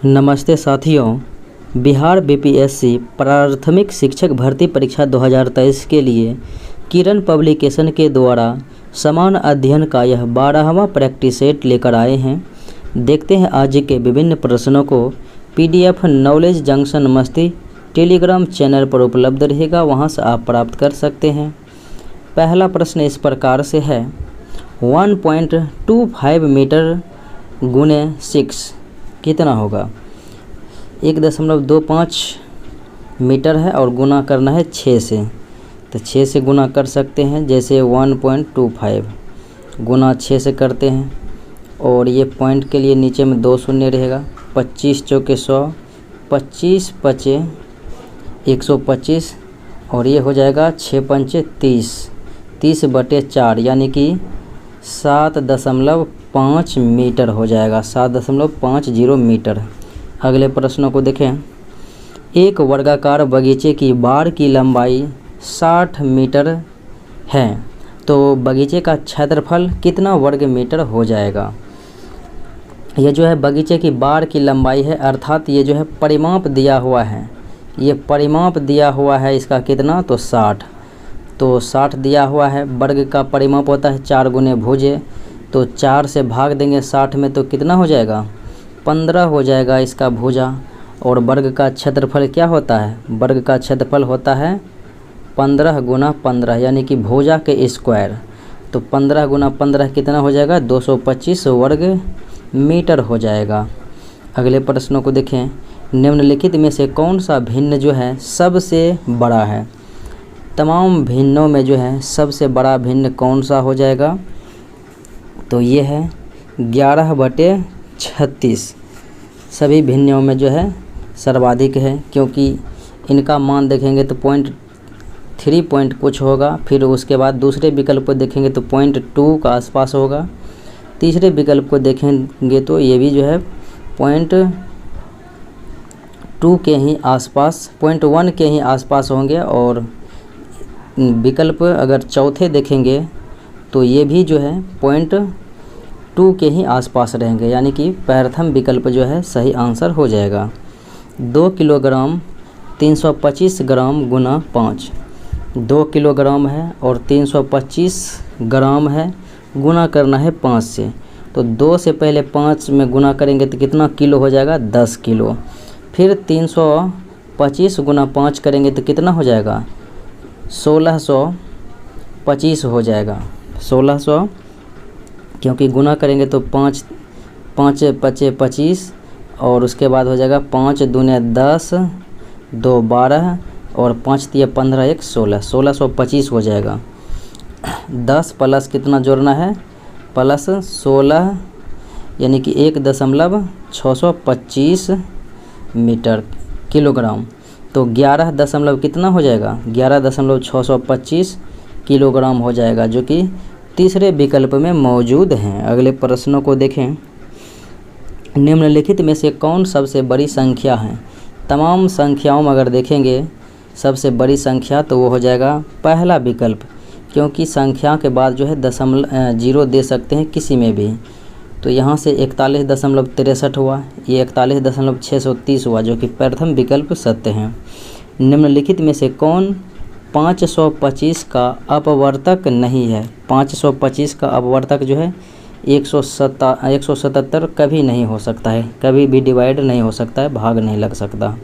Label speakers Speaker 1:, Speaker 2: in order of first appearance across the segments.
Speaker 1: नमस्ते साथियों, बिहार बीपीएससी प्राथमिक शिक्षक भर्ती परीक्षा 2023 के लिए किरण पब्लिकेशन के द्वारा समान अध्ययन का यह 12वां प्रैक्टिस सेट लेकर आए हैं। देखते हैं आज के विभिन्न प्रश्नों को। पीडीएफ नॉलेज जंक्शन मस्ती टेलीग्राम चैनल पर उपलब्ध रहेगा, वहां से आप प्राप्त कर सकते हैं। पहला प्रश्न इस प्रकार से है, 1.25 मीटर गुने 6 कितना होगा। 1.25 मीटर है और गुना करना है 6 से, तो 6 से गुना कर सकते हैं। जैसे 1.25 गुना 6 से करते हैं और ये पॉइंट के लिए नीचे में 2 शून्य रहेगा। 25 चौके 100, 25 पचे 125 और ये हो जाएगा 6 पंचे 30, 30/4 यानी कि 7.5 मीटर हो जाएगा, 7.50 मीटर। अगले प्रश्नों को देखें। एक वर्गाकार बगीचे की बाड़ की लंबाई 60 मीटर है, तो बगीचे का क्षेत्रफल कितना वर्ग मीटर हो जाएगा। ये जो है बगीचे की बाड़ की लंबाई है, अर्थात ये जो है परिमाप दिया हुआ है, ये परिमाप दिया हुआ है इसका कितना, तो 60। तो 60 दिया हुआ है। वर्ग का परिमाप होता है 4 गुने भुजे, तो 4 से भाग देंगे 60 में तो कितना हो जाएगा, 15 हो जाएगा इसका भुजा। और वर्ग का क्षेत्रफल क्या होता है, वर्ग का क्षेत्रफल होता है 15 गुना 15 यानी कि भुजा के स्क्वायर। तो 15 गुना 15 कितना हो जाएगा, 225 वर्ग मीटर हो जाएगा। अगले प्रश्नों को देखें। निम्नलिखित में से कौन सा भिन्न जो है सबसे बड़ा है। तमाम भिन्नों में जो है सबसे बड़ा भिन्न कौन सा हो जाएगा, तो ये है 11/36। सभी भिन्नों में जो है सर्वाधिक है, क्योंकि इनका मान देखेंगे तो 0.3 पॉइंट कुछ होगा। फिर उसके बाद दूसरे विकल्प को देखेंगे तो 0.2 का आसपास होगा। तीसरे विकल्प को देखेंगे तो ये भी जो है 0.2 के ही आसपास, 0.1 के ही आसपास होंगे। और विकल्प अगर चौथे देखेंगे तो ये भी जो है 0.2 के ही आसपास रहेंगे, यानी कि प्रथम विकल्प जो है सही आंसर हो जाएगा। 2 किलोग्राम 325 ग्राम गुना 5, 2 किलोग्राम है और 325 ग्राम है, गुना करना है 5 से। तो 2 से पहले 5 में गुना करेंगे तो कितना किलो हो जाएगा, 10 किलो। फिर 325 गुना 5 करेंगे तो कितना हो जाएगा, 1625 हो जाएगा। 1600, क्योंकि गुना करेंगे तो 5 पचे 25 और उसके बाद हो जाएगा 5 दूने 10, 2 12 और 5 तिया 15, 1 16, 1625 हो जाएगा। 10 प्लस कितना जोड़ना है, प्लस 16 यानी कि 1.625 मीटर किलोग्राम। तो 11 दशमलव कितना हो जाएगा, 11.625 किलोग्राम हो जाएगा, जो कि तीसरे विकल्प में मौजूद हैं। अगले प्रश्नों को देखें। निम्नलिखित में से कौन सबसे बड़ी संख्या है। तमाम संख्याओं में अगर देखेंगे सबसे बड़ी संख्या तो वो हो जाएगा पहला विकल्प, क्योंकि संख्या के बाद जो है दशमलव 0 दे सकते हैं किसी में भी। तो यहाँ से 41.63 हुआ, ये 41.630 हुआ, जो कि प्रथम विकल्प सत्य है। निम्नलिखित में से कौन 525 का अपवर्तक नहीं है। 525 का अपवर्तक जो है 177 कभी नहीं हो सकता है, कभी भी डिवाइड नहीं हो सकता है, भाग नहीं लग सकता।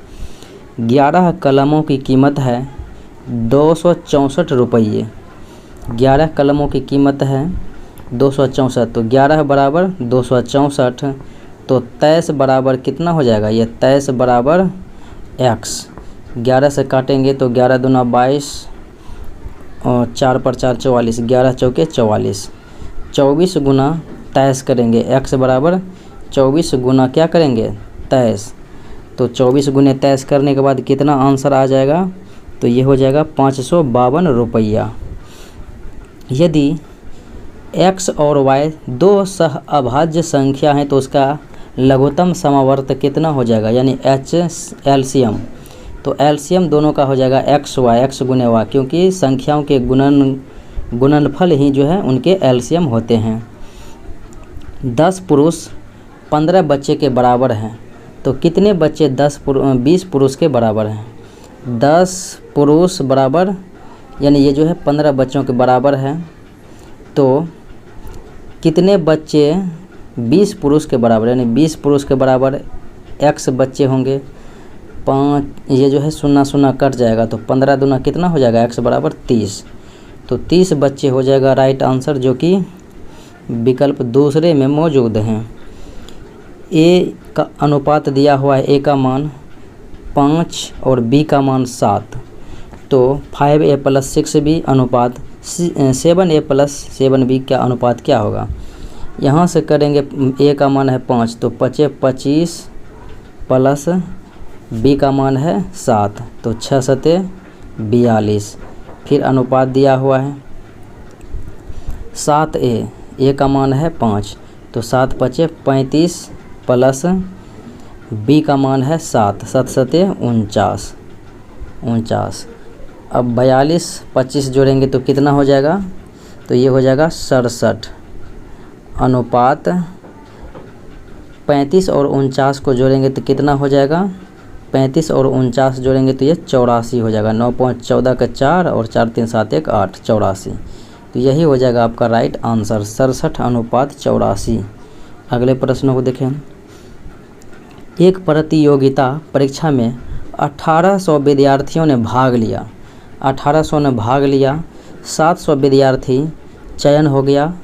Speaker 1: 11 कलमों की कीमत है 264 रुपये। 11 कलमों की कीमत है 264, तो 11 बराबर 264, तो 23 बराबर कितना हो जाएगा, ये 23 बराबर x। 11 से काटेंगे तो 11 दूना 22 और 4 पर 4 44, 11 चौके 44। 24 गुना 23 करेंगे, x बराबर 24 गुना क्या करेंगे, 23। तो 24 गुने 23 करने के बाद कितना आंसर आ जाएगा, तो ये हो जाएगा 552 रुपया। यदि x और y दो सह अभाज्य संख्या हैं तो उसका लघुत्तम समावर्त कितना हो जाएगा, यानी एलसीएम। तो एलसीएम दोनों का हो जाएगा x गुने y, क्योंकि संख्याओं के गुणनफल ही जो है उनके एलसीएम होते हैं। 10 पुरुष 15 बच्चे के बराबर हैं, तो कितने बच्चे 20 पुरुष के बराबर हैं। 10 पुरुष बराबर यानी ये जो है 15 बच्चों के बराबर है। तो कितने बच्चे 20 पुरुष के बराबर यानी 20 पुरुष के बराबर x बच्चे होंगे। 5 ये जो है 0 0 कट जाएगा तो 15 दूना कितना हो जाएगा x बराबर 30। तो 30 बच्चे हो जाएगा राइट आंसर, जो कि विकल्प दूसरे में मौजूद हैं। ए का अनुपात दिया हुआ है, ए का मान 5 और बी का मान 7। तो 5a + 6b अनुपात 7a + 7b का अनुपात क्या होगा। यहाँ से करेंगे, ए का मान है 5 तो 5 25 प्लस बी का मान है 7 तो 6 7 42। फिर अनुपात दिया हुआ है 7a, ए का मान है 5 तो 7 5 35 प्लस बी का मान है 7 7 7 49। अब 42 25 जोड़ेंगे तो कितना हो जाएगा, तो ये हो जाएगा 67 अनुपात 35 और 49 को जोड़ेंगे तो कितना हो जाएगा, 35 और 49 जोड़ेंगे तो ये 84 हो जाएगा। 9 5 14 का 4 और 4 3 7 1 8 84। तो यही हो जाएगा आपका राइट आंसर 67 अनुपात 84। अगले प्रश्नों को देखें। एक प्रतियोगिता परीक्षा में 1800 विद्यार्थियों ने भाग लिया। 1800 ने भाग लिया, 700 विद्यार्थी चयन हो गया।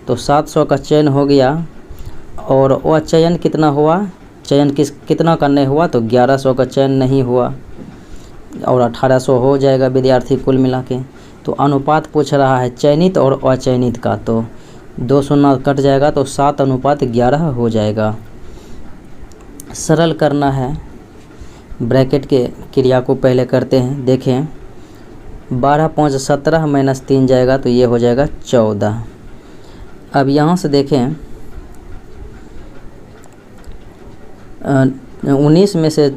Speaker 1: तो 700 का चयन हो गया और वह चयन कितना हुआ, चयन कितना करने हुआ, तो 1100 का चयन नहीं हुआ और 1800 हो जाएगा विद्यार्थी कुल मिला के। तो अनुपात पूछ रहा है चयनित और अचयनित का, तो 2 0 कट जाएगा तो 7 अनुपात 11 हो जाएगा। सरल करना है, ब्रैकेट के क्रिया को पहले करते हैं। देखें 12 5 17 - 3 जाएगा तो ये हो जाएगा 14। अब यहाँ से देखें 19 में से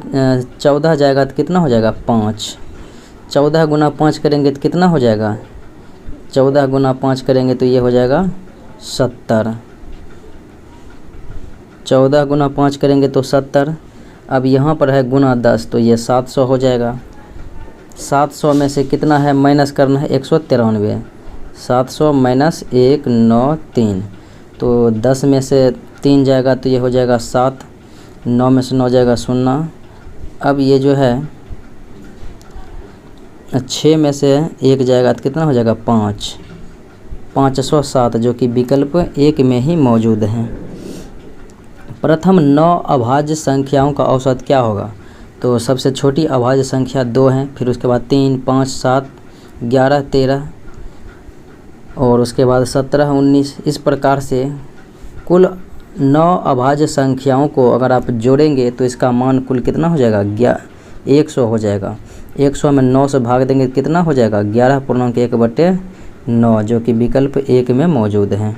Speaker 1: 14 जाएगा तो कितना हो जाएगा 5। 14 गुना 5 करेंगे तो कितना हो जाएगा, 14 गुना 5 करेंगे तो ये हो जाएगा 70। 14 गुना 5 करेंगे तो 70। अब यहाँ पर है गुना 10 तो ये 700 हो जाएगा। 700 में से कितना है माइनस करना है 193। 700 - 193 तो 10 में से 3 जाएगा तो ये हो जाएगा 7। 9 में से 9 जाएगा 0। अब ये जो है 6 में से 1 जाएगा तो कितना हो जाएगा 5। 507 जो कि विकल्प 1 में ही मौजूद हैं। प्रथम 9 अभाज्य संख्याओं का औसत क्या होगा। तो सबसे छोटी अभाज्य संख्या 2 है, फिर उसके बाद 3 5 7 11 13 और उसके बाद 17 19। इस प्रकार से कुल 9 अभाज्य संख्याओं को अगर आप जोड़ेंगे तो इसका मान कुल कितना हो जाएगा 100 हो जाएगा। 100 में 9 से भाग देंगे कितना हो जाएगा 11.1/9 जो कि विकल्प 1 में मौजूद हैं।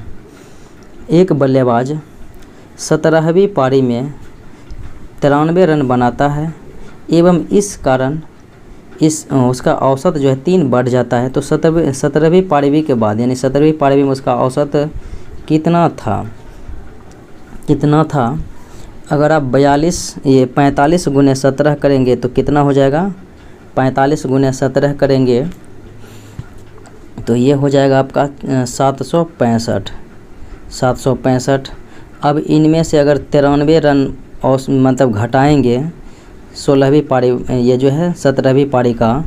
Speaker 1: एक बल्लेबाज 17वीं पारी में 93 रन बनाता है एवं इस कारण उसका औसत जो है 3 बढ़ जाता है। तो 17वीं पारी के बाद यानी 17वीं पारी में उसका औसत कितना था। अगर आप 45 गुने 17 करेंगे तो कितना हो जाएगा, 45 गुने 17 करेंगे तो ये हो जाएगा आपका 765। अब इनमें से अगर 93 रन और मतलब घटाएंगे 16वीं पारी, ये जो है 17वीं पारी का,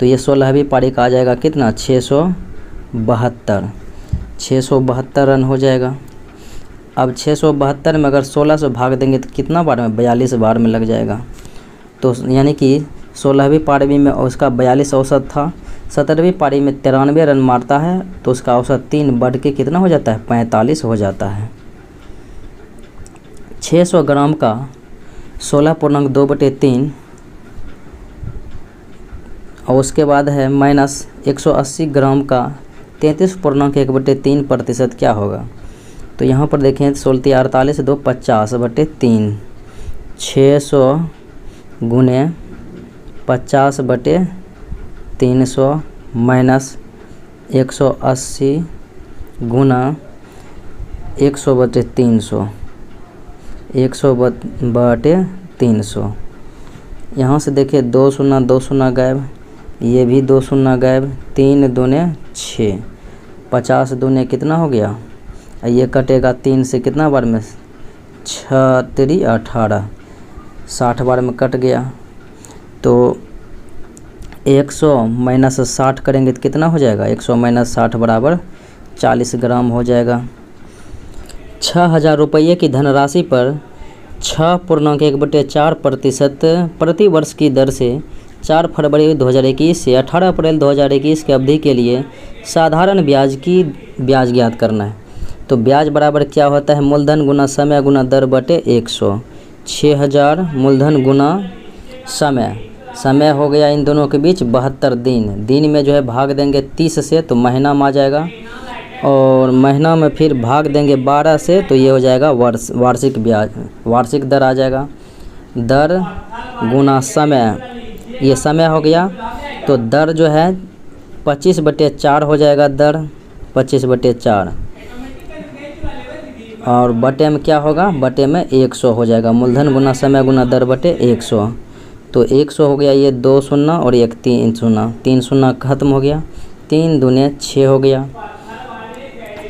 Speaker 1: तो ये 16वीं पारी का आ जाएगा कितना 672 रन हो जाएगा। अब 672 में अगर 16 से भाग देंगे तो कितना बार में 42 बार में लग जाएगा। तो यानी कि 16वीं पारी में उसका 42 औसत था, 17वीं पारी में 93 रन मारता है तो उसका औसत 3 बढ़ के कितना हो जाता है 45 हो जाता है। 600 ग्राम का 16.2/3 और उसके बाद है माइनस 180 ग्राम का 33.1/3% क्या होगा। तो यहाँ पर देखें 16 48 2 50/3 600 गुने 50/300 माइनस 180 गुना 100/300 100/300 300। यहाँ से देखिए 2 शून्य गायब, ये भी 2 शून्य गायब, 3 दूने 6, 50 दूने कितना हो गया, ये कटेगा 3 से कितना बार में, 6 3 18, 60 बार में कट गया। तो 100 माइनस 60 करेंगे तो कितना हो जाएगा, 100 माइनस 60 बराबर 40 ग्राम हो जाएगा। 6000 रुपये की धनराशि पर 6.1/4% प्रति वर्ष की दर से 4 फरवरी 2021 से 18 अप्रैल 2021 की अवधि के लिए साधारण ब्याज ज्ञात करना है। तो ब्याज बराबर क्या होता है, मूलधन गुना समय गुना दर बटे 100। 6000 मूलधन गुना समय हो गया इन दोनों के बीच 72 दिन में जो है भाग देंगे 30 से तो महीना में आ जाएगा, और महीना में फिर भाग देंगे 12 से तो ये हो जाएगा वार्षिक ब्याज, वार्षिक दर आ जाएगा। दर गुना समय, ये समय हो गया तो दर जो है 25/4 हो जाएगा, दर 25/4, और बटे में क्या होगा, बटे में 100 हो जाएगा। मूलधन गुना समय गुना दर बटे 100, तो 100 हो गया, ये 2 शून्य और एक 3 शून्य, 3 शून्य खत्म हो गया, 3 दूने 6 हो गया।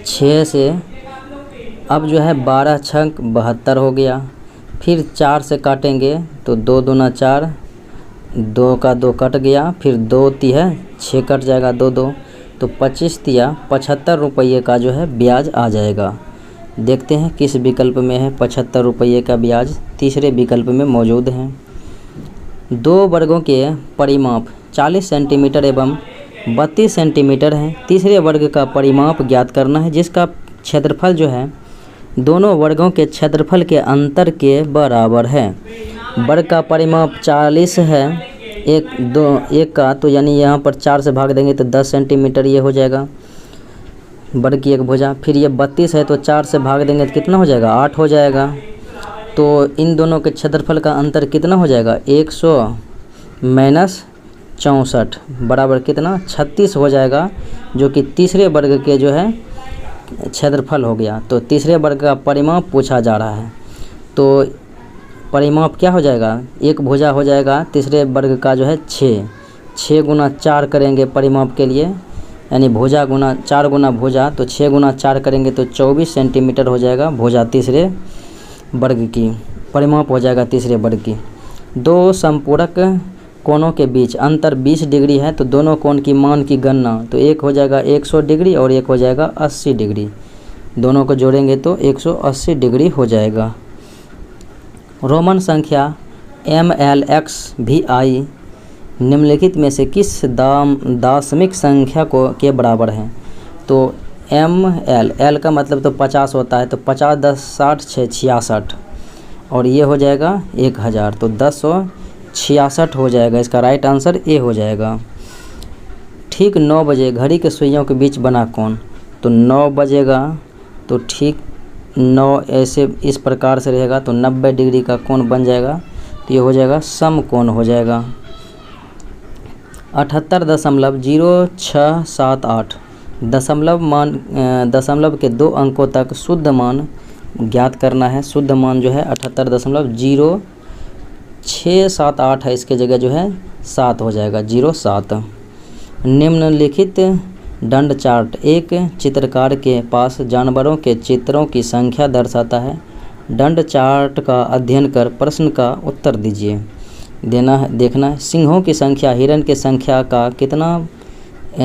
Speaker 1: 6 से अब जो है 12 छंक 72 हो गया, फिर 4 से काटेंगे तो 2 दूना 4, 2 का 2 कट गया, फिर 2 तिया 6 कट जाएगा, 2 2, तो 25 तिया 75 रुपये का जो है ब्याज आ जाएगा। देखते हैं किस विकल्प में है 75 रुपये का ब्याज, तीसरे विकल्प में मौजूद है। 2 वर्गों के परिमाप 40 सेंटीमीटर एवं 32 सेंटीमीटर है। तीसरे वर्ग का परिमाप ज्ञात करना है जिसका क्षेत्रफल जो है दोनों वर्गों के क्षेत्रफल के अंतर के बराबर है। वर्ग का परिमाप 40 है, एक का, तो यानी यहाँ पर 4 से भाग देंगे तो 10 सेंटीमीटर ये हो जाएगा वर्ग की एक भुजा। फिर ये 32 है तो 4 से भाग देंगे तो कितना हो जाएगा, 8 हो जाएगा। तो इन दोनों के क्षेत्रफल का अंतर कितना हो जाएगा, 100 माइनस 64 बराबर कितना, 36 हो जाएगा, जो कि तीसरे वर्ग के जो है क्षेत्रफल हो गया। तो तीसरे वर्ग का परिमाप पूछा जा रहा है, तो परिमाप क्या हो जाएगा, एक भुजा हो जाएगा तीसरे वर्ग का जो है 6 गुना 4 करेंगे परिमाप के लिए, यानी भुजा गुना 4 गुना भुजा, तो 6 गुना 4 करेंगे तो 24 सेंटीमीटर हो जाएगा भुजा तीसरे वर्ग की, परिमाप हो जाएगा तीसरे वर्ग की। 2 संपूरक कोणों के बीच अंतर 20 डिग्री है, तो दोनों कोण की मान की गणना, तो एक हो जाएगा 100 डिग्री और एक हो जाएगा 80 डिग्री, दोनों को जोड़ेंगे तो 180 डिग्री हो जाएगा। रोमन संख्या MLXVI निम्नलिखित में से किस दाशमिक संख्या के बराबर है। तो L का मतलब तो 50 होता है, तो 50 10 60 6 66, और ये हो जाएगा 1000, तो 1066 हो जाएगा। इसका राइट आंसर ए हो जाएगा। ठीक 9 बजे घड़ी के सुइयों के बीच बना कोण, तो 9 बजेगा तो ठीक 9 ऐसे इस प्रकार से रहेगा, तो 90 डिग्री का कोण बन जाएगा, तो ये हो जाएगा समकोण हो जाएगा। 78.0678 दशमलव के 2 अंकों तक शुद्ध मान ज्ञात करना है। शुद्ध मान जो है 78.0678 है, इसके जगह जो है 7 हो जाएगा, 07। निम्नलिखित दंड चार्ट एक चित्रकार के पास जानवरों के चित्रों की संख्या दर्शाता है। दंड चार्ट का अध्ययन कर प्रश्न का उत्तर दीजिए। देखना है सिंहों की संख्या हिरण की संख्या का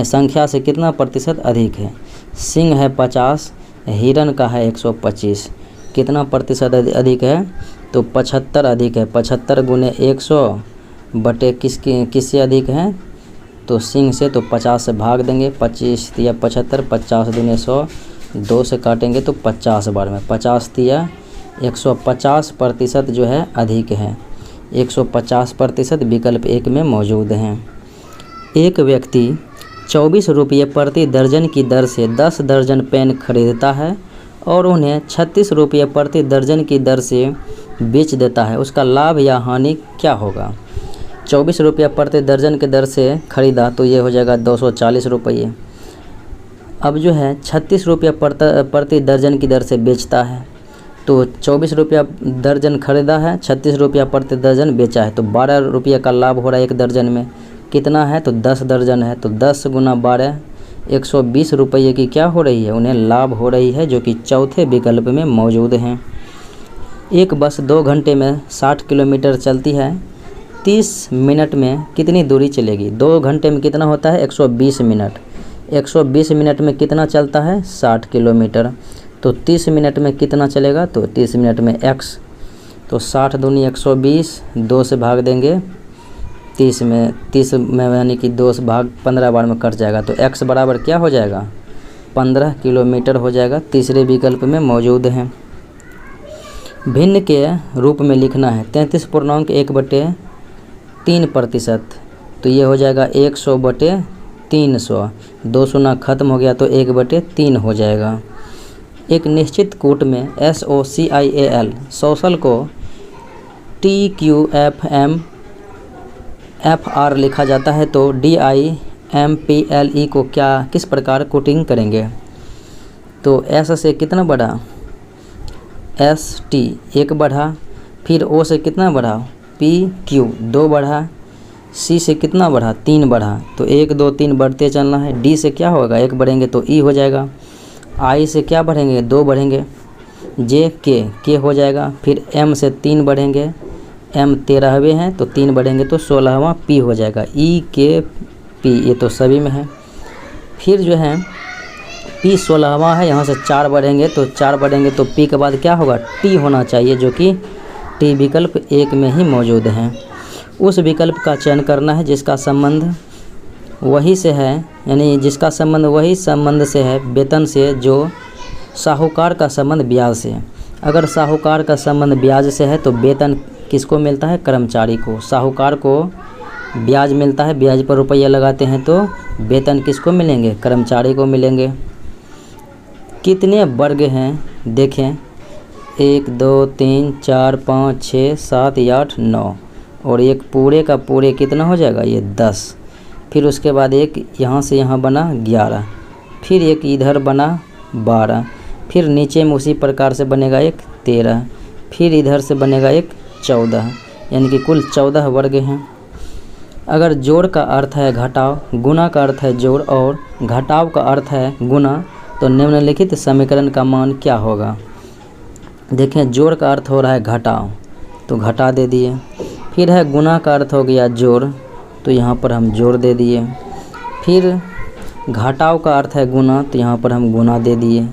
Speaker 1: संख्या से कितना प्रतिशत अधिक है। सिंह है 50, हिरण का है 125, कितना प्रतिशत अधिक है, तो 75 अधिक है। 75 गुने 100 बटे किससे अधिक है, तो सिंह से, तो 50 से भाग देंगे, 25 तिया 75, 50 दूने 100, 2 से काटेंगे तो 50 बार में, 50 तिया 150% जो है अधिक है। 150% विकल्प 1 में मौजूद हैं। एक व्यक्ति 24 रुपये प्रति दर्जन की दर से 10 दर्जन पेन खरीदता है और उन्हें 36 रुपये प्रति दर्जन की दर से बेच देता है, उसका लाभ या हानि क्या होगा। 24 रुपये प्रति दर्जन के दर से खरीदा तो ये हो जाएगा 240 रुपये। अब जो है 36 रुपये प्रति दर्जन की दर से बेचता है तो 24 रुपया दर्जन खरीदा है, 36 रुपया प्रति दर्जन बेचा है, तो 12 रुपये का लाभ हो रहा है एक दर्जन में। कितना है? तो 10 दर्जन है, तो 10 गुना 12 120 रुपये की क्या हो रही है? उन्हें लाभ हो रही है, जो कि चौथे विकल्प में मौजूद हैं। एक बस 2 घंटे में 60 किलोमीटर चलती है, 30 मिनट में कितनी दूरी चलेगी? 2 घंटे में कितना होता है? 120 मिनट। 120 मिनट में कितना चलता है? 60 किलोमीटर। तो 30 मिनट में कितना चलेगा? तो 30 मिनट में x, तो 60 दूनी 120, 2 से भाग देंगे 30 में यानी कि 2 से भाग 15 बार में कट जाएगा, तो x बराबर क्या हो जाएगा? 15 किलोमीटर हो जाएगा। तीसरे विकल्प में मौजूद हैं। भिन्न के रूप में लिखना है 33.1/3%, तो ये हो जाएगा 100/300। 2 शून्य खत्म हो गया तो 1/3 हो जाएगा। एक निश्चित कूट में SOCIAL सोशल को TQFMFR लिखा जाता है, तो DIMPLE को किस प्रकार कोटिंग करेंगे? तो S से कितना बढ़ा? ST 1 बढ़ा, फिर O से कितना बढ़ा? PQ 2 बढ़ा, C से कितना बढ़ा? 3 बढ़ा, तो 1 2 3 बढ़ते चलना है। D से क्या होगा? 1 बढ़ेंगे तो E हो जाएगा। I से क्या बढ़ेंगे? 2 बढ़ेंगे। J K हो जाएगा, फिर M से 3 बढ़ेंगे, M 13वें हैं तो 3 बढ़ेंगे तो 16वां P हो जाएगा। EKP ये तो सभी में है। फिर जो है P 16वां है, यहाँ से 4 बढ़ेंगे तो 4 बढ़ेंगे तो P के बाद क्या होगा? T होना चाहिए, जो कि T विकल्प 1 में ही मौजूद है। उस विकल्प का चयन करना है जिसका संबंध वही से है, यानी जिसका संबंध वही संबंध से है वेतन से, जो साहूकार का संबंध ब्याज से है। अगर साहूकार का संबंध ब्याज से है तो वेतन किसको मिलता है? कर्मचारी को। साहूकार को ब्याज मिलता है, ब्याज पर रुपया लगाते हैं, तो वेतन किसको मिलेंगे? कर्मचारी को मिलेंगे। कितने वर्ग हैं? देखें 1 2 3 4 5 6 7 8 9, और एक पूरे का पूरे कितना हो जाएगा? ये 10। फिर उसके बाद एक यहाँ से यहाँ बना 11, फिर एक इधर बना 12, फिर नीचे में उसी प्रकार से बनेगा एक 13, फिर इधर से बनेगा एक 14, यानी कि कुल 14 वर्ग हैं। अगर जोड़ का अर्थ है घटाव, गुना का अर्थ है जोड़ और घटाव का अर्थ है गुना, तो निम्नलिखित समीकरण का मान क्या होगा? देखें जोड़ का अर्थ हो रहा है घटाव, तो घटा दे दिए। फिर है गुना का अर्थ हो गया जोड़, तो यहाँ पर हम जोड़ दे दिए। फिर घटाव का अर्थ है गुना, तो यहाँ पर हम गुना दे दिए।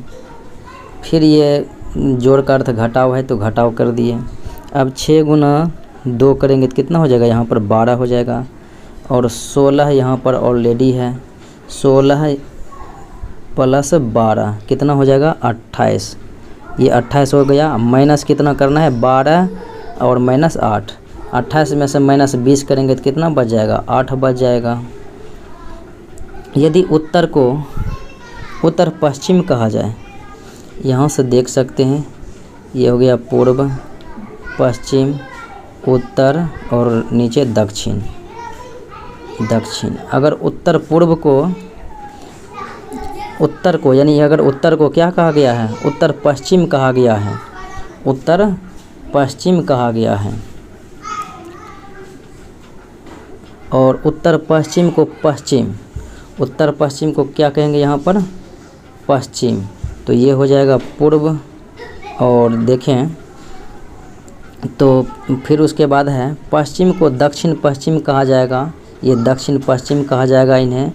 Speaker 1: फिर ये जोड़ का अर्थ घटाव है तो घटाव कर दिए। अब 6 गुना 2 करेंगे तो कितना हो जाएगा? यहाँ पर 12 हो जाएगा, और 16 यहाँ पर ऑलरेडी है, 16 प्लस 12 कितना हो जाएगा? 28। ये 28 हो गया। माइनस कितना करना है? 12 और माइनस 8। 28 में से माइनस 20 करेंगे तो कितना बच जाएगा? 8 बच जाएगा। यदि उत्तर को उत्तर पश्चिम कहा जाए, यहाँ से देख सकते हैं, ये हो गया पूर्व, पश्चिम, उत्तर और नीचे दक्षिण। अगर उत्तर पूर्व को यानी अगर उत्तर को क्या कहा गया है? उत्तर पश्चिम कहा गया है, उत्तर पश्चिम कहा गया है, और उत्तर पश्चिम को पश्चिम, उत्तर पश्चिम को क्या कहेंगे यहाँ पर? पश्चिम, तो ये हो जाएगा पूर्व। और देखें तो फिर उसके बाद है पश्चिम को दक्षिण पश्चिम कहा जाएगा, ये दक्षिण पश्चिम कहा जाएगा इन्हें।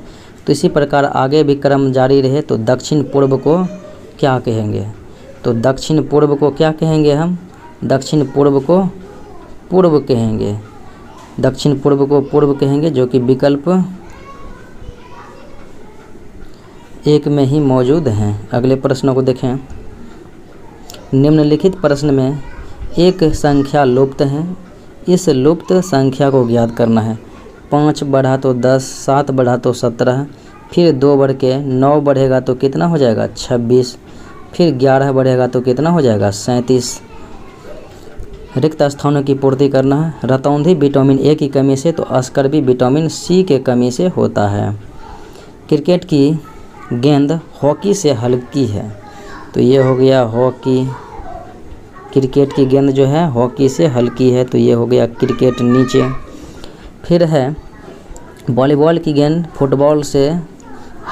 Speaker 1: तो इसी प्रकार आगे भी क्रम जारी रहे तो दक्षिण पूर्व को क्या कहेंगे? तो दक्षिण पूर्व को क्या कहेंगे हम? दक्षिण पूर्व को पूर्व कहेंगे, दक्षिण पूर्व को पूर्व कहेंगे, जो कि विकल्प 1 में ही मौजूद हैं। अगले प्रश्नों को देखें। निम्नलिखित प्रश्न में एक संख्या लुप्त है, इस लुप्त संख्या को ज्ञात करना है। 5 बढ़ा तो 10, 7 बढ़ा तो 17, फिर 2 बढ़ के 9 बढ़ेगा तो कितना हो जाएगा? 26, फिर 11 बढ़ेगा तो कितना हो जाएगा? 37। रिक्त स्थानों की पूर्ति करना है। रतौंधी विटामिन ए की कमी से तो अस्कर्बी विटामिन सी के कमी से होता है। क्रिकेट की गेंद हॉकी से हल्की है, तो ये हो गया हॉकी। क्रिकेट की गेंद जो है हॉकी से हल्की है, तो ये हो गया क्रिकेट नीचे। फिर है वॉलीबॉल की गेंद फुटबॉल से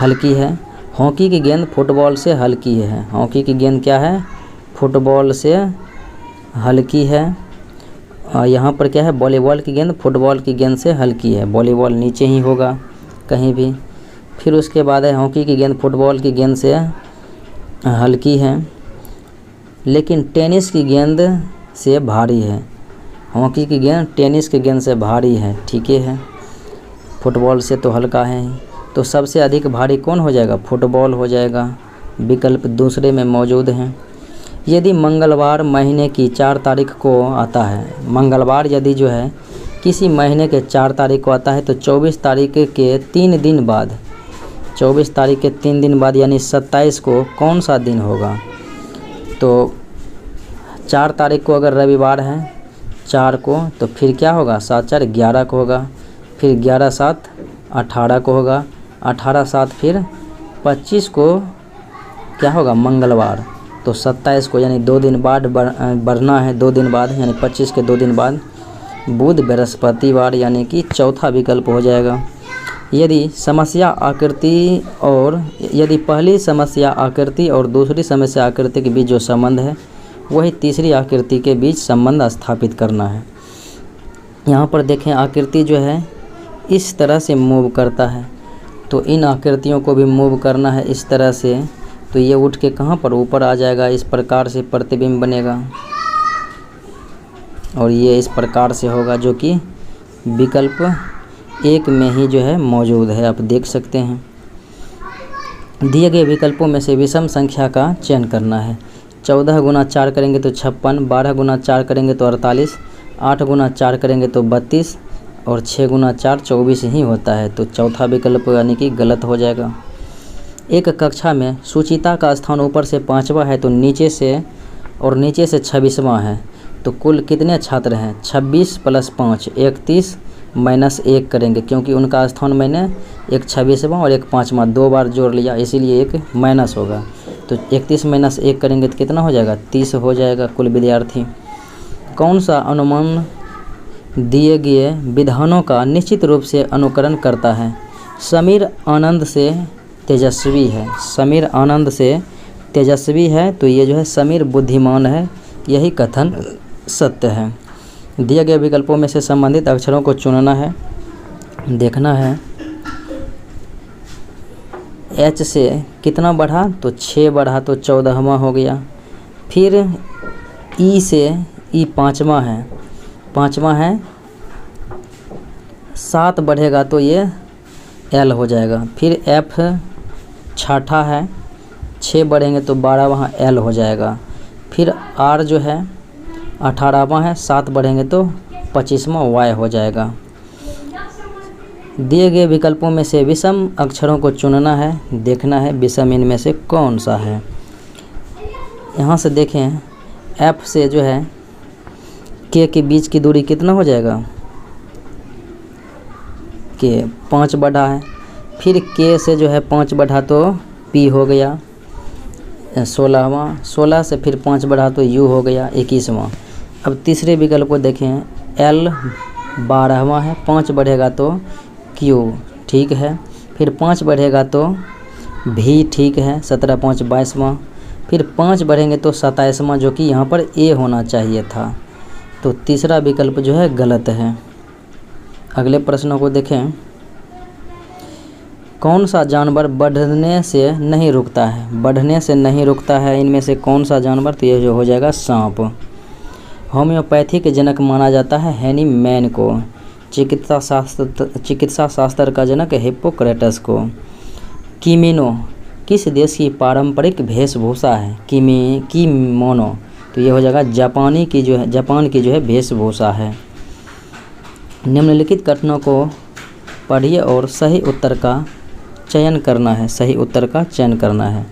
Speaker 1: हल्की है, हॉकी की गेंद फुटबॉल से हल्की है। हॉकी की गेंद क्या है, फुटबॉल से हल्की है। और यहाँ पर क्या है, वॉलीबॉल की गेंद फुटबॉल की गेंद से हल्की है, वॉलीबॉल नीचे ही होगा कहीं भी। फिर उसके बाद है हॉकी की गेंद फुटबॉल की गेंद से हल्की है, लेकिन टेनिस की गेंद से भारी है। हॉकी की गेंद टेनिस की गेंद से भारी है, ठीक है, फुटबॉल से तो हल्का है। तो सबसे अधिक भारी कौन हो जाएगा, फुटबॉल हो जाएगा, विकल्प दूसरे में मौजूद हैं। यदि मंगलवार महीने की 4 तारीख को आता है, मंगलवार यदि जो है किसी महीने के 4 तारीख को आता है, तो 24 तारीख के 3 दिन बाद, 24 तारीख के 3 दिन बाद यानी 27 को कौन सा दिन होगा। तो 4 तारीख को अगर रविवार है 4 को, तो फिर क्या होगा, 7 4 11 को होगा, फिर 11 7 18 को होगा, 18 7 फिर 25 को क्या होगा, मंगलवार। तो 27 को यानी 2 दिन बाद बढ़ना है, 2 दिन बाद यानी 25 के 2 दिन बाद बुध बृहस्पतिवार, यानी कि चौथा विकल्प हो जाएगा। यदि समस्या आकृति और यदि पहली समस्या आकृति और दूसरी समस्या आकृति के बीच जो संबंध है, वही तीसरी आकृति के बीच संबंध स्थापित करना है। यहाँ पर देखें आकृति जो है इस तरह से मूव करता है, तो इन आकृतियों को भी मूव करना है इस तरह से, तो ये उठ के कहाँ पर ऊपर आ जाएगा, इस प्रकार से प्रतिबिंब बनेगा और ये इस प्रकार से होगा, जो कि विकल्प 1 में ही जो है मौजूद है, आप देख सकते हैं। दिए गए विकल्पों में से विषम संख्या का चयन करना है। 14 गुना 4 करेंगे तो 56, 12 गुना 4 करेंगे तो 48, 8 गुना 4 करेंगे तो 32 और 6 गुना 4 24 ही होता है, तो चौथा विकल्प यानी कि गलत हो जाएगा। एक कक्षा में सुचिता का स्थान ऊपर से 5वां है, तो नीचे से 26वां है, तो कुल कितने छात्र हैं, 26 + 5 31 - 1 करेंगे, क्योंकि उनका स्थान मैंने एक 26वां और एक 5वां 2 बार जोड़ लिया, इसीलिए एक माइनस होगा। तो 31 - 1 करेंगे तो कितना हो जाएगा, 30 हो जाएगा कुल विद्यार्थी। कौन सा अनुमान दिए गए विधानों का निश्चित रूप से अनुकरण करता है। समीर आनंद से तेजस्वी है, समीर आनंद से तेजस्वी है, तो ये जो है समीर बुद्धिमान है, यही कथन सत्य है। दिए गए विकल्पों में से संबंधित अक्षरों को चुनना है, देखना है। एच से कितना बढ़ा, तो 6 बढ़ा, तो 14वां हो गया। फिर ई से ई 5वां है, 5वां है, 7 बढ़ेगा तो ये एल हो जाएगा। फिर एफ 6ठा है, 6 बढ़ेंगे तो 12 वहाँ एल हो जाएगा। फिर आर जो है 18वां है, 7 बढ़ेंगे तो 25वां वाई हो जाएगा। दिए गए विकल्पों में से विषम अक्षरों को चुनना है, देखना है विषम इनमें से कौन सा है। यहाँ से देखें एफ से जो है के बीच की दूरी कितना हो जाएगा, के 5 बढ़ा है। फिर के से जो है 5 बढ़ा तो पी हो गया 16वां, 16 से फिर 5 बढ़ा तो यू हो गया 21वां। अब तीसरे विकल्प को देखें, एल 12वां है, 5 बढ़ेगा तो क्यू, ठीक है। फिर 5 बढ़ेगा तो भी, ठीक है, 17 5 22वां। फिर 5 बढ़ेंगे तो 27वां, जो कि यहाँ पर ए होना चाहिए था, तो तीसरा विकल्प जो है गलत है। अगले प्रश्नों को देखें, कौन सा जानवर बढ़ने से नहीं रुकता है, बढ़ने से नहीं रुकता है, इनमें से कौन सा जानवर, तो ये जो हो जाएगा सांप। होम्योपैथी के जनक माना जाता है हेनी मैन को, चिकित्सा शास्त्र का जनक हिप्पोक्रेटस को। किमोनो किस देश की पारंपरिक वेशभूषा है, किमोनो, तो ये हो जाएगा जापान की जो है वेशभूषा है। निम्नलिखित कथनों को पढ़िए और सही उत्तर का चयन करना है, सही उत्तर का चयन करना है।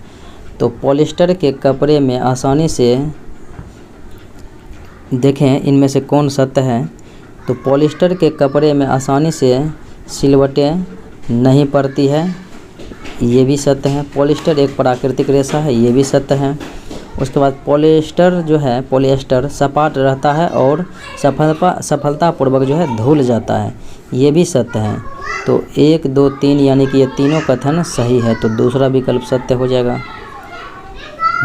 Speaker 1: तो पॉलिस्टर के कपड़े में आसानी से, देखें इनमें से कौन सत्य है, तो पॉलिस्टर के कपड़े में आसानी से सिलवटें नहीं पड़ती है, ये भी सत्य है। पॉलिस्टर एक प्राकृतिक रेशा है, ये भी सत्य है। उसके बाद पॉलिएस्टर जो है, पॉलिएस्टर सपाट रहता है और सफलतापूर्वक जो है धुल जाता है, ये भी सत्य है। तो 1, 2, 3 यानी कि ये तीनों कथन सही है, तो दूसरा विकल्प सत्य हो जाएगा।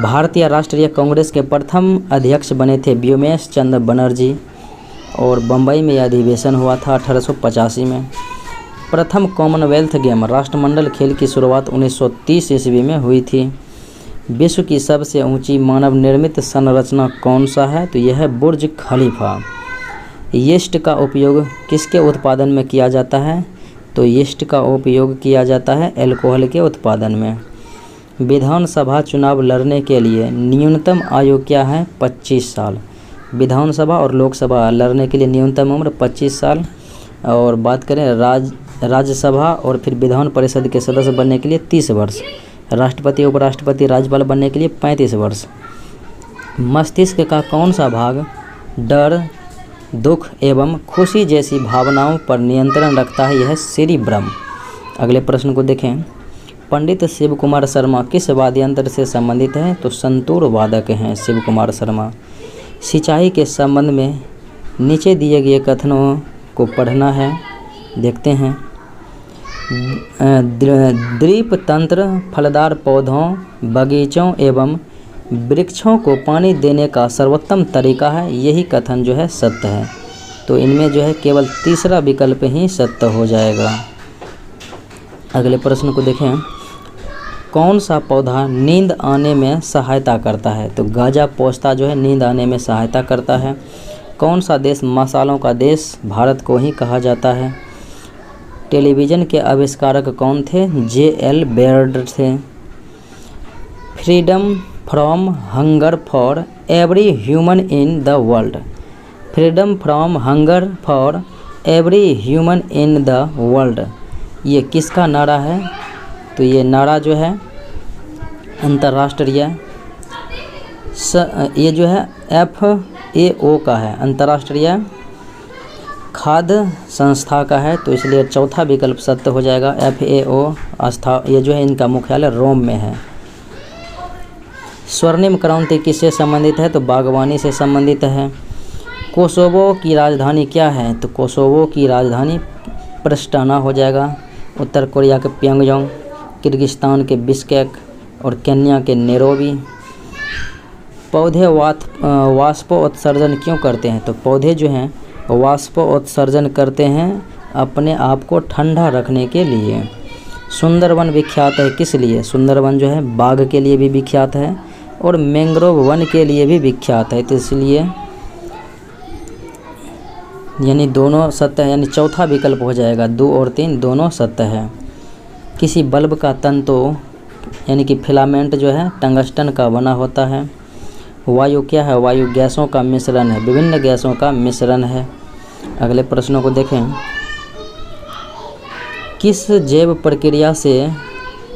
Speaker 1: भारतीय राष्ट्रीय कांग्रेस के प्रथम अध्यक्ष बने थे व्योमेश चंद्र बनर्जी और बम्बई में यह अधिवेशन हुआ था 1885 में। प्रथम कॉमनवेल्थ गेम राष्ट्रमंडल खेल की शुरुआत 1930 ईस्वी में हुई थी। विश्व की सबसे ऊंची मानव निर्मित संरचना कौन सा है? तो यह है बुर्ज खलीफा। यीस्ट का उपयोग किसके उत्पादन में किया जाता है? तो यीस्ट का उपयोग किया जाता है अल्कोहल के उत्पादन में। विधानसभा चुनाव लड़ने के लिए न्यूनतम आयु क्या है? 25 साल। विधानसभा और लोकसभा लड़ने के लिए न्यूनतम उम्र 25 साल। और बात करें राज्यसभा और फिर विधान परिषद के सदस्य बनने के लिए 30 वर्ष। राष्ट्रपति, उपराष्ट्रपति, राज्यपाल बनने के लिए 35 वर्ष। मस्तिष्क का कौन सा भाग डर, दुख एवं खुशी जैसी भावनाओं पर नियंत्रण रखता है? यह सेरिब्रम। अगले प्रश्न को देखें। पंडित शिव कुमार शर्मा किस वाद्य यंत्र से संबंधित हैं? तो संतूर वादक हैं शिव कुमार शर्मा। सिंचाई के संबंध में नीचे दिए गए कथनों को पढ़ना है, देखते हैं। द्वीप तंत्र फलदार पौधों, बगीचों एवं वृक्षों को पानी देने का सर्वोत्तम तरीका है, यही कथन जो है सत्य है। तो इनमें जो है केवल तीसरा विकल्प ही सत्य हो जाएगा। अगले प्रश्न को देखें। कौन सा पौधा नींद आने में सहायता करता है? तो गाजा पोस्ता जो है नींद आने में सहायता करता है। कौन सा देश मसालों का देश भारत को ही कहा जाता है? टेलीविज़न के आविष्कारक कौन थे? J.L. बेयर्ड थे। Freedom from hunger for every human in the world. Freedom from hunger for every human in the world, ये किसका नारा है? तो ये नारा जो है अंतर्राष्ट्रीय ये जो है FAO का है, अंतर्राष्ट्रीय खाद्य संस्था का है। तो इसलिए चौथा विकल्प सत्य हो जाएगा। FAO ये जो है इनका मुख्यालय रोम में है। स्वर्णिम क्रांति किससे संबंधित है? तो बागवानी से संबंधित है। कोसोवो की राजधानी क्या है? तो कोसोवो की राजधानी प्रिस्टाना हो जाएगा। उत्तर कोरिया के प्योंगयांग, किर्गिस्तान के बिश्केक और केन्या के नैरोबी। पौधे वाष्पोत्सर्जन क्यों करते हैं? तो पौधे जो हैं वाष्पोत्सर्जन करते हैं अपने आप को ठंडा रखने के लिए। सुंदरवन विख्यात है किस लिए? सुंदरवन जो है बाघ के लिए भी विख्यात है और मैंग्रोव वन के लिए भी विख्यात है। तो इसलिए यानी दोनों सत्य है, यानी चौथा विकल्प हो जाएगा। 2 और 3 दोनों सत्य है। किसी बल्ब का तंतु यानी कि फिलामेंट जो है टंगस्टन का बना होता है। वायु क्या है? वायु गैसों का मिश्रण है, विभिन्न गैसों का मिश्रण है। अगले प्रश्नों को देखें। किस जैव प्रक्रिया से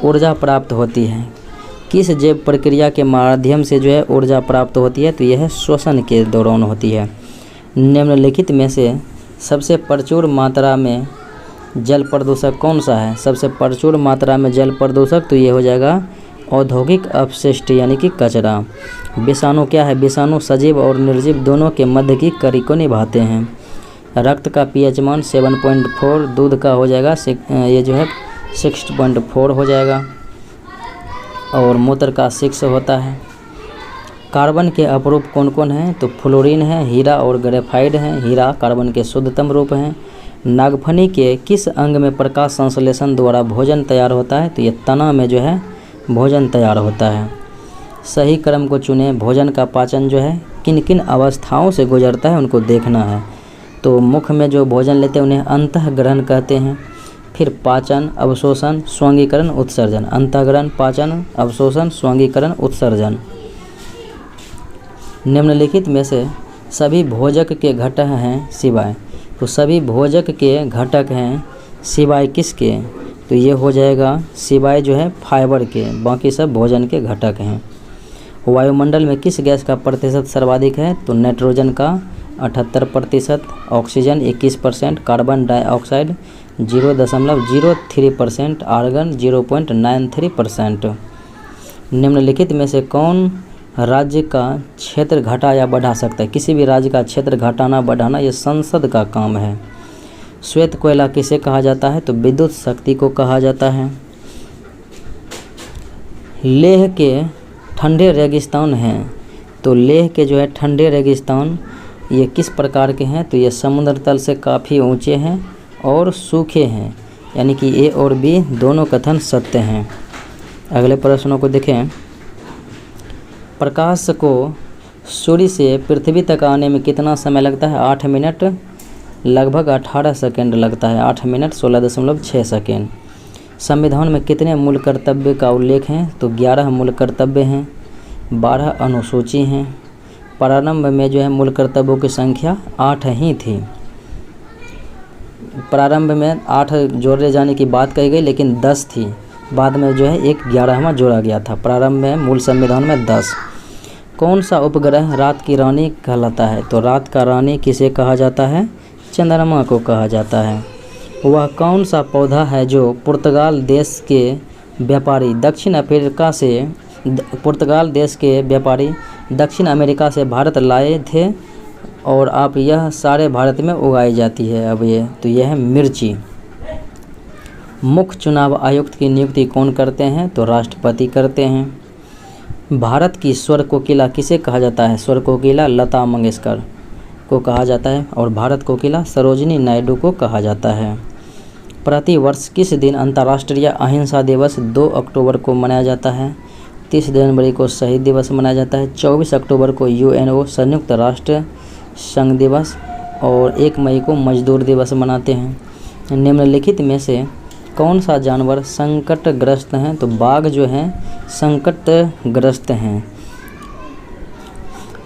Speaker 1: ऊर्जा प्राप्त होती है? किस जैव प्रक्रिया के माध्यम से जो है ऊर्जा प्राप्त होती है? तो यह श्वसन के दौरान होती है। निम्नलिखित में से सबसे प्रचुर मात्रा में जल प्रदूषक कौन सा है? सबसे प्रचुर मात्रा में जल प्रदूषक तो ये हो जाएगा औद्योगिक अपशिष्ट यानी कि कचरा। विषाणु क्या है? विषाणु सजीव और निर्जीव दोनों के मध्य की कड़ी को निभाते हैं। रक्त का pH मान 7.4, दूध का हो जाएगा ये जो है 6.4 हो जाएगा और मूत्र का 6 होता है। कार्बन के अपरूप कौन कौन हैं? तो फ्लोरीन है, हीरा और ग्रेफाइड हैं। हीरा कार्बन के शुद्धतम रूप हैं। नागफनी के किस अंग में प्रकाश संश्लेषण द्वारा भोजन तैयार होता है? तो ये तना में जो है भोजन तैयार होता है। सही क्रम को चुनें। भोजन का पाचन जो है किन किन अवस्थाओं से गुजरता है उनको देखना है। तो मुख में जो भोजन लेते हैं उन्हें अंतःग्रहण कहते हैं। फिर पाचन, अवशोषण, स्वांगीकरण, उत्सर्जन। अंतःग्रहण, पाचन, अवशोषण, स्वांगीकरण, उत्सर्जन। निम्नलिखित में से सभी भोजक के घटक हैं सिवाय। तो सभी भोजक के घटक हैं सिवाय किसके? तो ये हो जाएगा सिवाय जो है फाइबर के, बाकी सब भोजन के घटक हैं। वायुमंडल में किस गैस का प्रतिशत सर्वाधिक है? तो नाइट्रोजन का 78%, ऑक्सीजन 21%, कार्बन डाइऑक्साइड 0.03%, आर्गन 0.93%। निम्नलिखित में से कौन राज्य का क्षेत्र घटा या बढ़ा सकता है। किसी भी राज्य का क्षेत्र घटाना बढ़ाना ये संसद का काम है। श्वेत कोयला किसे कहा जाता है? तो विद्युत शक्ति को कहा जाता है। लेह के ठंडे रेगिस्तान हैं, तो लेह के जो है ठंडे रेगिस्तान ये किस प्रकार के हैं? तो ये समुद्र तल से काफ़ी ऊंचे हैं और सूखे हैं, यानी कि ए और बी दोनों कथन सत्य हैं। अगले प्रश्नों को देखें। प्रकाश को सूर्य से पृथ्वी तक आने में कितना समय लगता है? 8 मिनट लगभग 18 सेकेंड लगता है। 8 मिनट 16.6 सेकेंड। संविधान में कितने मूल कर्तव्य का उल्लेख है? तो 11 मूल कर्तव्य हैं, 12 अनुसूची हैं। प्रारंभ में जो है मूल कर्तव्यों की संख्या 8 ही थी। प्रारंभ में 8 जोड़े जाने की बात कही गई, लेकिन 10 थी। बाद में जो है एक 11वां जोड़ा गया था। प्रारंभ में मूल संविधान में 10। कौन सा उपग्रह रात की रानी कहलाता है? तो रात का रानी किसे कहा जाता है? चंद्रमा को कहा जाता है। वह कौन सा पौधा है जो पुर्तगाल देश के व्यापारी दक्षिण अमेरिका से भारत लाए थे और अब यह सारे भारत में उगाई जाती है? अब यह है मिर्ची। मुख्य चुनाव आयुक्त की नियुक्ति कौन करते हैं? तो राष्ट्रपति करते हैं। भारत की स्वर कोकिला किसे कहा जाता है? स्वर कोकिला लता मंगेशकर को कहा जाता है और भारत कोकिला सरोजिनी नायडू को कहा जाता है। प्रति वर्ष किस दिन अंतर्राष्ट्रीय अहिंसा दिवस 2 अक्टूबर को मनाया जाता है? 30 जनवरी को शहीद दिवस मनाया जाता है। 24 अक्टूबर को यूएनओ संयुक्त राष्ट्र संघ दिवस और 1 मई को मजदूर दिवस मनाते हैं। निम्नलिखित में से कौन सा जानवर संकटग्रस्त हैं? तो बाघ जो हैं संकटग्रस्त हैं।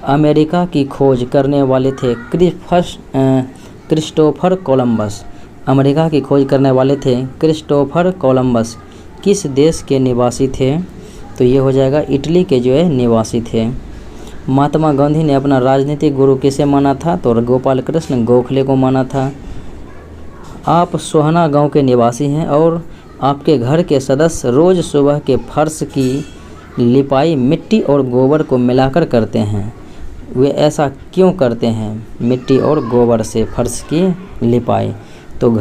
Speaker 1: अमेरिका की खोज करने वाले थे क्रिस्टोफर कोलंबस। अमेरिका की खोज करने वाले थे क्रिस्टोफर कोलंबस किस देश के निवासी थे? तो ये हो जाएगा इटली के जो है निवासी थे। महात्मा गांधी ने अपना राजनीतिक गुरु किसे माना था? तो गोपाल कृष्ण गोखले को माना था। आप सोहना गांव के निवासी हैं और आपके घर के सदस्य रोज़ सुबह के फर्श की लिपाई मिट्टी और गोबर को मिलाकर करते हैं। वे ऐसा क्यों करते हैं? मिट्टी और गोबर से फर्श की लिपाई। तो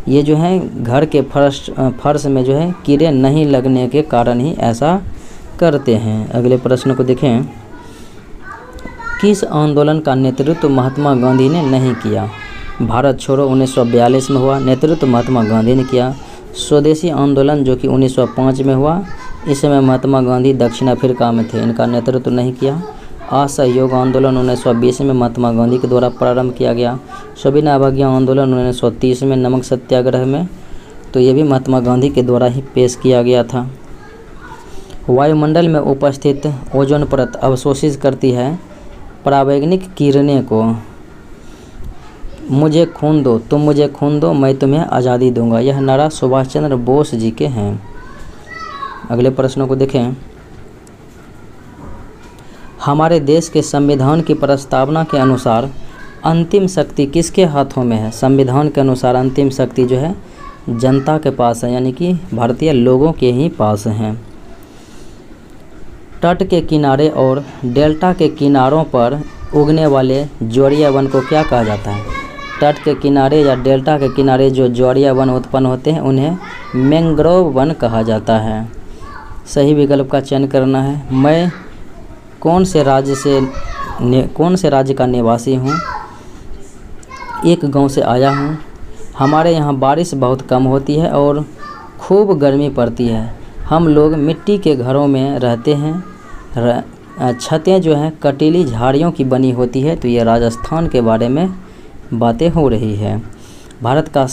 Speaker 1: ये जो है घर के फर्श में जो है कीड़े नहीं लगने के कारण ही ऐसा करते हैं। अगले प्रश्न को देखें। किस आंदोलन का नेतृत्व महात्मा गांधी ने नहीं किया? भारत छोड़ो 1942 में हुआ, नेतृत्व महात्मा गांधी ने किया। स्वदेशी आंदोलन जो कि 1905 में हुआ, इस समय महात्मा गांधी दक्षिण अफ्रीका में थे, इनका नेतृत्व नहीं किया। असहयोग आंदोलन 1920 में महात्मा गांधी के द्वारा प्रारंभ किया गया। सविनय अवज्ञा आंदोलन 1930 में नमक सत्याग्रह में, तो ये भी महात्मा गांधी के द्वारा ही पेश किया गया था। वायुमंडल में उपस्थित ओजोन परत अवशोषित करती है परावैंगनिक किरणें को। मुझे खून दो, तुम मुझे खून दो, मैं तुम्हें आज़ादी दूंगा। यह नारा सुभाष चंद्र बोस जी के हैं। अगले प्रश्नों को देखें। हमारे देश के संविधान की प्रस्तावना के अनुसार अंतिम शक्ति किसके हाथों में है? संविधान के अनुसार अंतिम शक्ति जो है जनता के पास है, यानी कि भारतीय लोगों के ही पास हैं। तट के किनारे और डेल्टा के किनारों पर उगने वाले ज्वारीय वन को क्या कहा जाता है? तट के किनारे या डेल्टा के किनारे जो ज्वारीय वन उत्पन्न होते हैं उन्हें मैंग्रोव वन कहा जाता है। सही विकल्प का चयन करना है। मैं कौन से राज्य का निवासी हूँ? एक गांव से आया हूँ। हमारे यहाँ बारिश बहुत कम होती है और खूब गर्मी पड़ती है। हम लोग मिट्टी के घरों में रहते हैं। छतें जो हैं कटीली झाड़ियों की बनी होती है। तो ये राजस्थान के बारे में बातें हो रही है। भारत का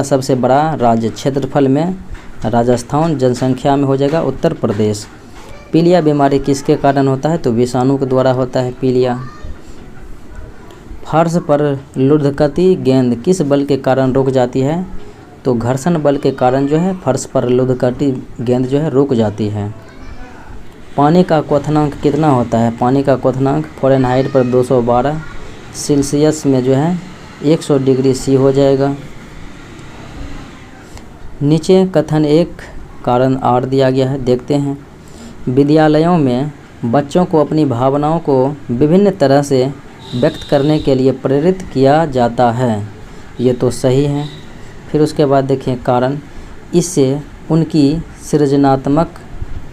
Speaker 1: सबसे बड़ा राज्य क्षेत्रफल में राजस्थान, जनसंख्या में हो जाएगा उत्तर प्रदेश। पीलिया बीमारी किसके कारण होता है? तो विषाणु के द्वारा होता है पीलिया। फर्श पर लुढ़कती गेंद किस बल के कारण रुक जाती है? तो घर्षण बल के कारण जो है फर्श पर लुढ़कती गेंद जो है रुक जाती है। पानी का क्वथनांक कितना होता है? पानी का क्वथनांक फ़ारेनहाइट पर 212, सेल्सियस में जो है 100 डिग्री सी हो जाएगा। नीचे कथन एक कारण आर दिया गया है, देखते हैं। विद्यालयों में बच्चों को अपनी भावनाओं को विभिन्न तरह से व्यक्त करने के लिए प्रेरित किया जाता है। ये तो सही है। फिर उसके बाद देखिए कारण, इससे उनकी सृजनात्मक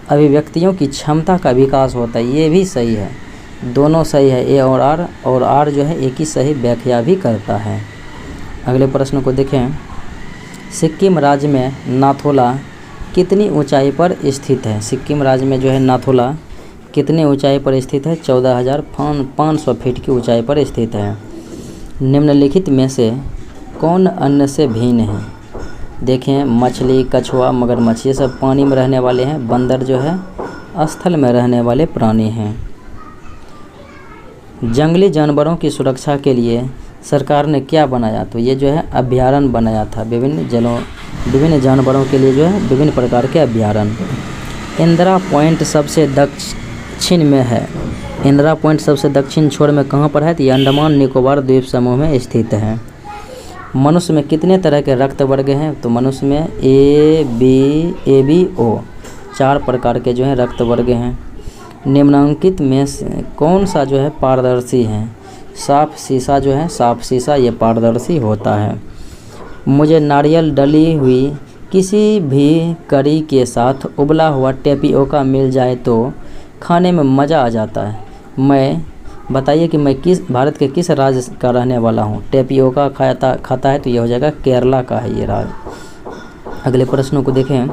Speaker 1: अभिव्यक्तियों की क्षमता का विकास होता है। ये भी सही है, दोनों सही है, ए और आर जो है एक ही सही व्याख्या भी करता है। अगले प्रश्न को देखें, सिक्किम राज्य में नाथुला कितनी ऊंचाई पर स्थित है? सिक्किम राज्य में जो है नाथुला कितनी ऊंचाई पर स्थित है? 14,500 फीट की ऊंचाई पर स्थित है। निम्नलिखित में से कौन अन्न से भिन्न है? देखें, मछली, कछुआ, मगरमच्छ ये सब पानी में रहने वाले हैं। बंदर जो है स्थल में रहने वाले प्राणी हैं। जंगली जानवरों की सुरक्षा के लिए सरकार ने क्या बनाया? तो ये जो है अभयारण्य बनाया था। विभिन्न जानवरों के लिए जो है विभिन्न प्रकार के अभयारण्य। इंदिरा पॉइंट सबसे दक्षिण में है। इंदिरा पॉइंट सबसे दक्षिण छोर में कहाँ पर है? तो ये अंडमान निकोबार द्वीप समूह में स्थित है। मनुष्य में कितने तरह के रक्त वर्ग हैं? तो मनुष्य में ए बी ओ 4 प्रकार के जो हैं रक्त वर्ग हैं। निम्नलिखित में से कौन सा जो है पारदर्शी है? साफ शीशा जो है, साफ शीशा ये पारदर्शी होता है। मुझे नारियल डली हुई किसी भी करी के साथ उबला हुआ टेपियोका मिल जाए तो खाने में मज़ा आ जाता है। मैं बताइए कि मैं भारत के किस राज्य का रहने वाला हूँ? टेपियोका खाता है तो ये हो जाएगा केरला का है ये राज्य। अगले प्रश्नों को देखें,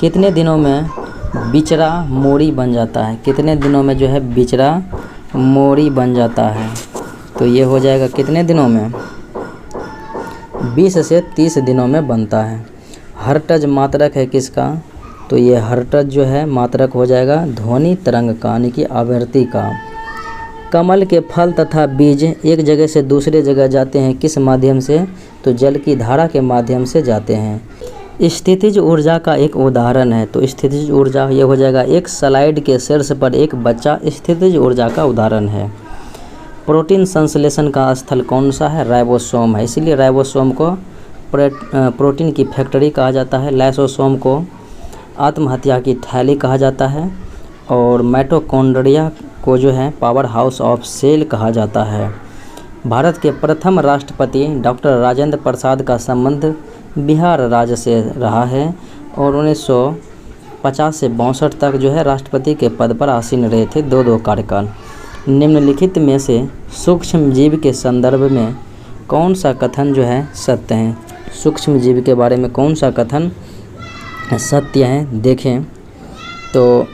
Speaker 1: कितने दिनों में बिचरा मोरी बन जाता है? कितने दिनों में जो है बिचरा मोरी बन जाता है? तो ये हो जाएगा कितने दिनों में? 20 से 30 दिनों में बनता है। हर्टज मात्रक है किसका? तो ये हर्टज जो है मात्रक हो जाएगा ध्वनि तरंग का, यानी कि आवृत्ति का। कमल के फल तथा बीज एक जगह से दूसरे जगह जाते हैं किस माध्यम से? तो जल की धारा के माध्यम से जाते हैं। स्थितिज ऊर्जा का एक उदाहरण है। तो स्थितिज ऊर्जा ये हो जाएगा एक स्लाइड के शीर्ष पर एक बच्चा स्थितिज ऊर्जा का उदाहरण है। प्रोटीन संश्लेषण का स्थल कौन सा है? राइबोसोम है। इसीलिए राइबोसोम को प्रोटीन की फैक्ट्री कहा जाता है। लाइसोसोम को आत्महत्या की थैली कहा जाता है। और माइटोकॉन्ड्रिया को जो है पावर हाउस ऑफ सेल कहा जाता है। भारत के प्रथम राष्ट्रपति डॉक्टर राजेंद्र प्रसाद का संबंध बिहार राज्य से रहा है और 1950 से 62 तक जो है राष्ट्रपति के पद पर आसीन रहे थे, 2 कार्यकाल। निम्नलिखित में से सूक्ष्म जीव के संदर्भ में कौन सा कथन जो है सत्य है? सूक्ष्म जीव के बारे में कौन सा कथन सत्य है? देखें तो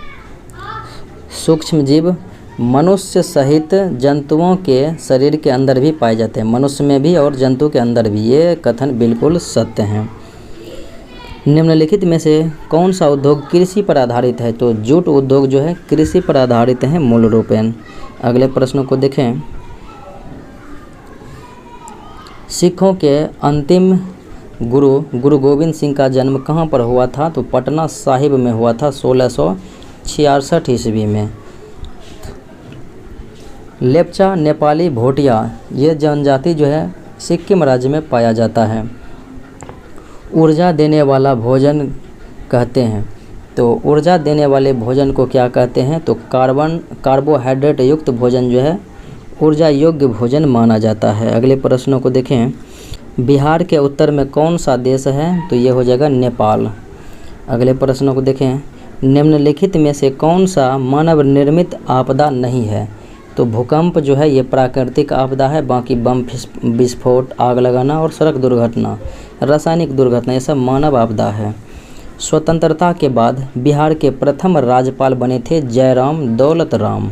Speaker 1: सूक्ष्म जीव मनुष्य सहित जंतुओं के शरीर के अंदर भी पाए जाते हैं, मनुष्य में भी और जंतु के अंदर भी। ये कथन बिल्कुल सत्य हैं। निम्नलिखित में से कौन सा उद्योग कृषि पर आधारित है? तो जूट उद्योग जो है कृषि पर आधारित है मूल रूपेण। अगले प्रश्नों को देखें, सिखों के अंतिम गुरु गोविंद सिंह का जन्म कहाँ पर हुआ था? तो पटना साहिब में हुआ था 1666 ईस्वी में। लेप्चा, नेपाली, भोटिया ये जनजाति जो है सिक्किम राज्य में पाया जाता है। ऊर्जा देने वाला भोजन कहते हैं। तो ऊर्जा देने वाले भोजन को क्या कहते हैं? तो कार्बोहाइड्रेट युक्त भोजन जो है ऊर्जा योग्य भोजन माना जाता है। अगले प्रश्नों को देखें, बिहार के उत्तर में कौन सा देश है? तो ये हो जाएगा नेपाल। अगले प्रश्नों को देखें, निम्नलिखित में से कौन सा मानव निर्मित आपदा नहीं है? तो भूकंप जो है ये प्राकृतिक आपदा है, बाकी बम विस्फोट, आग लगाना और सड़क दुर्घटना, रासायनिक दुर्घटना ये सब मानव आपदा है। स्वतंत्रता के बाद बिहार के प्रथम राज्यपाल बने थे जयराम दौलत राम।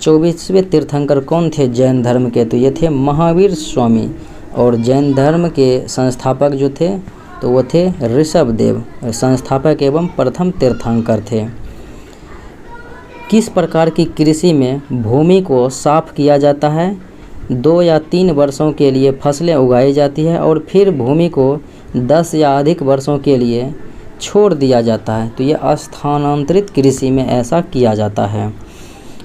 Speaker 1: 24वें तीर्थंकर कौन थे जैन धर्म के? तो ये थे महावीर स्वामी। और जैन धर्म के संस्थापक जो थे तो वो थे ऋषभ देव, संस्थापक एवं प्रथम तीर्थंकर थे। किस प्रकार की कृषि में भूमि को साफ किया जाता है? 2 या 3 वर्षों के लिए फसलें उगाई जाती है और फिर भूमि को 10 या अधिक वर्षों के लिए छोड़ दिया जाता है। तो ये स्थानांतरित कृषि में ऐसा किया जाता है।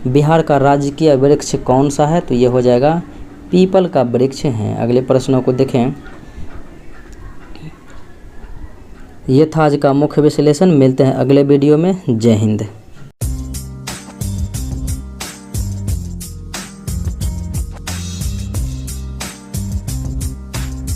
Speaker 1: बिहार का राजकीय वृक्ष कौन सा है? तो ये हो जाएगा पीपल का वृक्ष है। अगले प्रश्नों को देखें, ये था आज का मुख्य विश्लेषण। मिलते हैं अगले वीडियो में। जय हिंद।